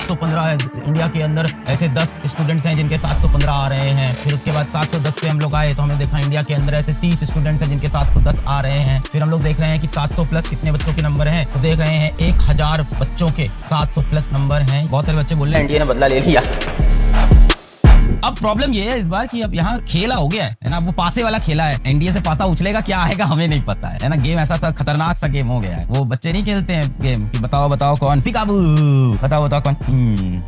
715 है। इंडिया के अंदर ऐसे 10 स्टूडेंट्स हैं जिनके 715 आ रहे हैं। फिर उसके बाद 710 पे हम लोग आए तो हमें देखा इंडिया के अंदर ऐसे 30 स्टूडेंट्स हैं जिनके 710 आ रहे हैं। फिर हम लोग देख रहे हैं कि 700 प्लस कितने बच्चों के नंबर हैं, तो देख रहे हैं 1000 बच्चों के 700 प्लस नंबर हैं। बहुत सारे बच्चे बोल रहे हैं इंडिया ने बदला ले लिया। अब प्रॉब्लम ये है इस बार कि अब यहाँ खेला हो गया है ना, वो पासे वाला खेला है। एनडीए से पासा उछलेगा क्या आएगा हमें नहीं पता है ना। गेम ऐसा खतरनाक सा गेम हो गया है। वो बच्चे नहीं खेलते हैं गेम कि बताओ बताओ कौन पिकाबू, बताओ बताओ कौन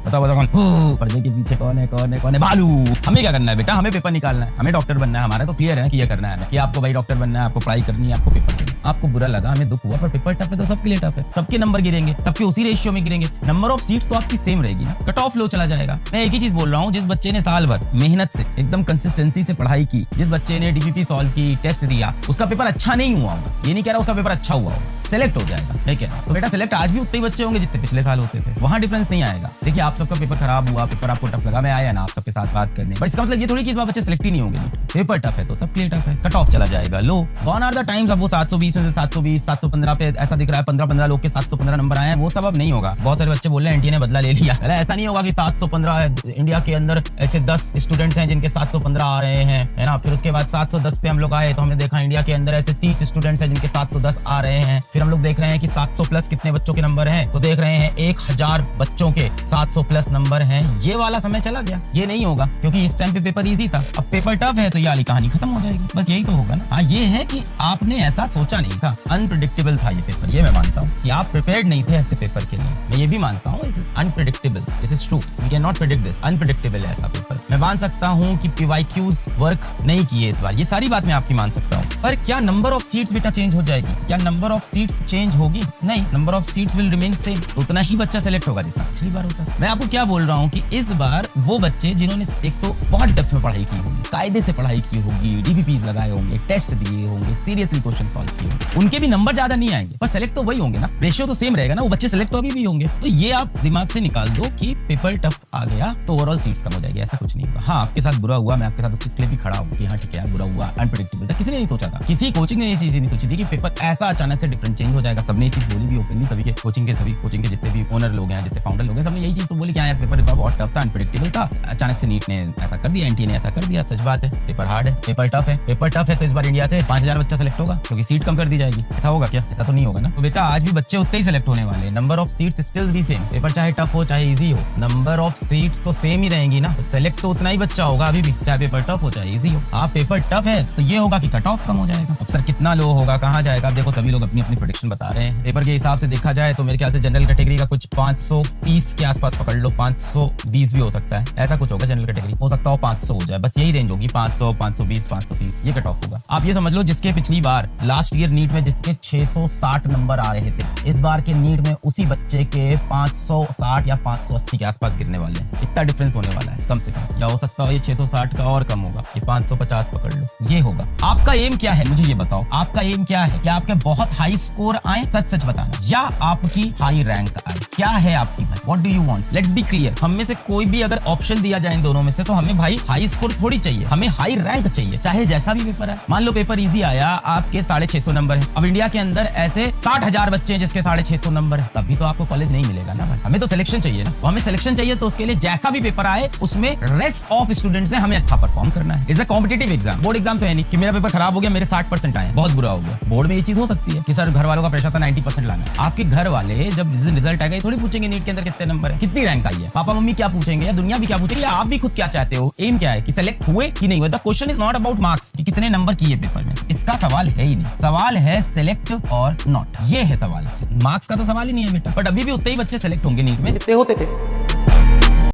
बताओ बताओ कौन पर्दे के पीछे कौन है भालू। हमें क्या करना है बेटा, हमें पेपर निकालना है, हमें डॉक्टर बनना है। हमारा तो क्लियर है कि ये करना है कि आपको भाई डॉक्टर बनना है, आपको पढ़ाई करनी है, आपको पेपर देना। आपको बुरा लगा, हमें दुख हुआ, पर पेपर टफ है तो सबके लिए टफ है। सबके नंबर गिरेंगे, सबके उसी रेशियो में गिरेंगे। नंबर ऑफ सीट्स तो आपकी सेम रहेगी ना, कट ऑफ लो चला जाएगा। मैं एक ही चीज बोल रहा हूँ, जिस बच्चे ने साल भर मेहनत से एकदम कंसिस्टेंसी से पढ़ाई की, जिस बच्चे ने डीपीपी सॉल्व की, टेस्ट दिया, उसका पेपर अच्छा नहीं हुआ होगा। ये नहीं कह रहा उसका पेपर अच्छा हुआ होगा, सेलेक्ट हो जाएगा। ठीक है, तो बेटा सेलेक्ट आज भी उतने ही बच्चे होंगे जितने पिछले साल होते थे, वहां डिफरेंस नहीं आएगा। देखिए आप सबका पेपर खराब हुआ, पेपर आपको टफ लगा, मैं आया ना आप सबके साथ बात करने, पर इसका मतलब ये थोड़ी कि इस बार बच्चे सेलेक्ट ही नहीं होंगे। पेपर टफ है तो सबके लिए टफ है, कट ऑफ चला जाएगा लो। Gone are the times. अब वो 720 में से 720 715 पे ऐसा दिख रहा है 15 लोग के 715 नंबर आए हैं, वो सब अब नहीं होगा। बहुत सारे बच्चे बोल रहे हैं एनटीए ने बदला ले लिया। ऐसा नहीं होगा कि 715 है। इंडिया के अंदर ऐसे 10 स्टूडेंट्स हैं जिनके 715 आ रहे हैं, है ना। फिर उसके बाद 710 पे हम लोग आए तो हमने देखा इंडिया के अंदर ऐसे 30 स्टूडेंट्स हैं जिनके 710 आ रहे हैं। फिर हम लोग देख रहे हैं कि 700 प्लस कितने बच्चों के नंबर हैं, तो देख रहे हैं 1000 बच्चों के 700 प्लस नंबर हैं। ये वाला समय चला गया, ये नहीं होगा क्योंकि इस टाइम पे पेपर इजी था। अब पेपर टफ है तो ये वाली कहानी खत्म हो जाएगी, बस यही तो होगा ना। हाँ ये है कि आपने ऐसा सोचा नहीं था, अनप्रेडिक्टेबल था ये पेपर, ये मैं मानता हूँ कि आप प्रिपेयर्ड नहीं थे ऐसे पेपर के लिए। मैं ये भी मानता हूँ unpredictable, this is true, we can not predict this, unpredictable है ऐसा पेपर। मैं मान सकता हूँ कि पीवाईक्यूज वर्क नहीं किए इस बार, ये सारी बात मैं आपकी मान सकता हूँ। पर क्या नंबर ऑफ सीट्स बेटा चेंज हो जाएगी? क्या नंबर ऑफ सीट्स चेंज होगी? नहीं, number of seats will remain same. तो उतना ही बच्चा सेलेक्ट होगा जितना पिछली बार होता। मैं आपको क्या बोल रहा हूँ कि इस बार वो बच्चे जिन्होंने एक तो बहुत डेप्थ में पढ़ाई की होगी, कायदे से पढ़ाई की होगी, डीपीपीज लगाए होंगे, टेस्ट दिए होंगे, सीरियसली क्वेश्चन सॉल्व किए होंगे, उनके भी नंबर ज्यादा नहीं आएंगे पर सेलेक्ट तो वही होंगे ना, रेशियो तो सेम रहेगा ना, वो बच्चे सेलेक्ट तो अभी भी होंगे। तो ये आप दिमाग से निकाल दो कि पेपर टफ आ गया तो ओवरऑल सीट्स कम हो जाएगी, ऐसा कुछ नहीं होगा। हाँ आपके साथ बुरा हुआ, मैं आपके साथ उस चीज के लिए भी खड़ा हूँ कि हाँ ठीक है बुरा हुआ, अनप्रेडिक्टेबल था, किसी ने नहीं सोचा था, किसी कोचिंग ने ये चीज नहीं सोची थी कि पेपर ऐसा अचानक से डिफरेंट चेंज हो जाएगा। सबने ये चीज बोली भी ओपनली, सभी कोचिंग के जितने भी ओनर लोग हैं, जितने फाउंडर लोग हैं, सबने यही चीज तो बोली कि यार पेपर बहुत टफ था, अनप्रेडिक्टेबल था, अचानक से नीट ने ऐसा कर दिया, एनटीए ने ऐसा कर दिया। सच बात है, पेपर हार्ड है, पेपर टफ है, पेपर टफ है तो इस बार इंडिया से 5000 बच्चा सेलेक्ट होगा क्योंकि सीट कम कर दी जाएगी। ऐसा होगा क्या? ऐसा तो नहीं होगा ना। तो बेटा आज भी बच्चे उतने ही सेलेक्ट होने वाले, number of seats still the same. Paper चाहे टफ हो चाहे इजी हो, नंबर ऑफ सीट्स तो सेम ही रहेंगी ना, तो सेलेक्ट तो उतना ही बच्चा होगा अभी भी, चाहे पेपर टफ हो चाहे इजी हो। आप पेपर टफ है तो ये होगा कि कट ऑफ कम हो जाएगा। अब सर कितना लो होगा, कहाँ जाएगा? अब देखो सभी लोग अपनी अपनी प्रेडिक्शन बता रहे हैं। पेपर के हिसाब से देखा जाए तो मेरे ख्याल से जनरल कैटेगरी का कुछ 530 के आसपास पकड़ लो, 520 भी हो सकता है, ऐसा कुछ होगा। जनरल कैटेगरी हो सकता हो 500 हो जाए, बस यही रेंज होगी, 500 520 530 ये कट ऑफ होगा। आप ये समझ लो जिसके पिछली बार लास्ट ईयर नीट में जिसके 660 नंबर आ रहे थे, इस बार के नीट में उसी बच्चे के 560 या 580 के आसपास गिरने वाले हैं। इतना डिफरेंस होने वाला है कम से कम, या हो सकता है ये 660 का और कम होगा, ये 550 पकड़ लो, ये होगा। आपका एम क्या है मुझे ये बताओ, आपका एम क्या है? क्या आपके बहुत हाई स्कोर आए, सच सच बताना, या आपकी हाई रैंक आए? क्या है आपकी भाई, what do you want? Let's be clear. हम में से कोई भी अगर ऑप्शन दिया जाए इन दोनों में से, तो हमें भाई हाई स्कोर थोड़ी चाहिए, हमें हाई रैंक चाहिए, चाहे जैसा भी पेपर है। मान लो पेपर इजी आया, आपके 650 नंबर है, अब इंडिया के अंदर ऐसे 60,000 बच्चे हैं जिसके 650 नंबर है, तभी तो आपको कॉलेज नहीं मिलेगा ना भाई। हमें तो सिलेक्शन चाहिए ना, तो हमें सिलेक्शन चाहिए तो उसके लिए जैसा भी पेपर आए उसमें रेस्ट ऑफ स्टूडेंट्स ने हमें अच्छा परफॉर्म करना है। Is a competitive exam, board exam तो है नहीं कि मेरा पेपर खराब हो गया, मेरे 60% आए, बहुत बुरा हो गया। बोर्ड में ये चीज हो सकती है कि सर घर वालों का प्रेशर था 90% लाना है। आपके घर वाले जब रिजल्ट आएगा थोड़ी पूछेंगे नीट के अंदर कितने नंबर है, कितनी रैंक आई है, पापा मम्मी क्या पूछेंगे या दुनिया भी क्या पूछेगी, या आप भी खुद क्या चाहते हो, एम क्या है कि सेलेक्ट हुए कि नहीं हुए। The question is not about marks कि कितने नंबर किए पेपर में, इसका सवाल है ही नहीं, सवाल है सेलेक्ट और नॉट, ये है सवाल। मार्क्स का तो सवाल ही नहीं है बेटा, बट अभी भी उतने ही बच्चे सेलेक्ट होंगे नीट में जितने होते थे।